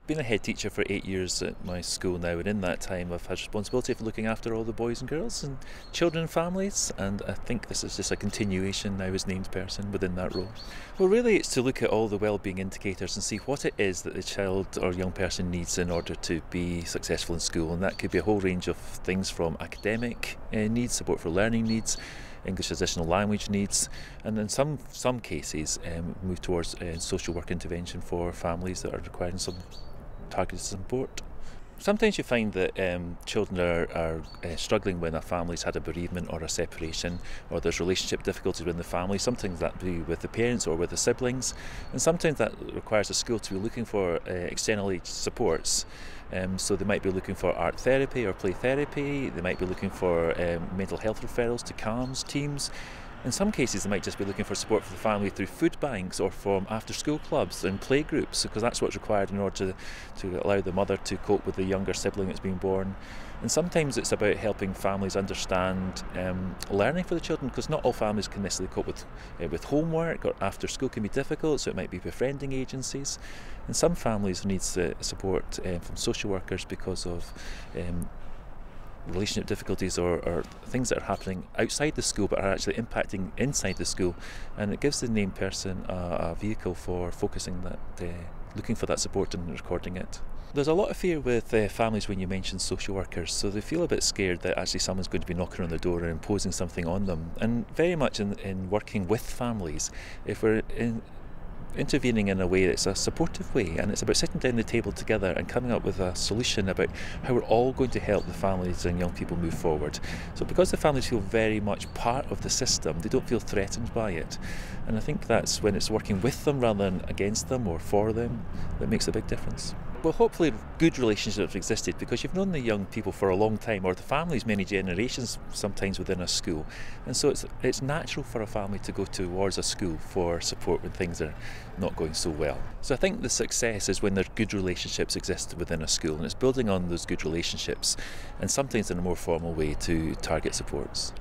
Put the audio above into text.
been a head teacher for 8 years at my school now, and in that time I've had responsibility for looking after all the boys and girls and children and families, and I think this is just a continuation now as named person within that role. Well, really it's to look at all the wellbeing indicators and see what it is that the child or young person needs in order to be successful in school, and that could be a whole range of things from academic needs, support for learning needs, English as additional language needs, and in some cases move towards social work intervention for families that are requiring some targeted support. Sometimes you find that children are struggling when a family's had a bereavement or a separation, or there's relationship difficulties within the family. Sometimes that be with the parents or with the siblings, and sometimes that requires a school to be looking for external age supports. So they might be looking for art therapy or play therapy, they might be looking for mental health referrals to CAMS teams. In some cases they might just be looking for support for the family through food banks or from after school clubs and play groups, because that's what's required in order to allow the mother to cope with the younger sibling that's been born. And sometimes it's about helping families understand learning for the children, because not all families can necessarily cope with homework, or after school can be difficult, so it might be befriending agencies. And some families need support from social workers because of relationship difficulties or things that are happening outside the school but are actually impacting inside the school, and it gives the named person a vehicle for focusing that, looking for that support and recording it. There's a lot of fear with families when you mention social workers, so they feel a bit scared that actually someone's going to be knocking on the door and imposing something on them. And very much in working with families, if we're intervening in a way that's a supportive way, and it's about sitting down the table together and coming up with a solution about how we're all going to help the families and young people move forward. So because the families feel very much part of the system, they don't feel threatened by it, and I think that's when it's working with them rather than against them or for them that makes a big difference. Well, hopefully good relationships have existed because you've known the young people for a long time, or the families many generations sometimes within a school, and so it's natural for a family to go towards a school for support when things are not going so well. So I think the success is when there good relationships exist within a school, and it's building on those good relationships and sometimes in a more formal way to target supports.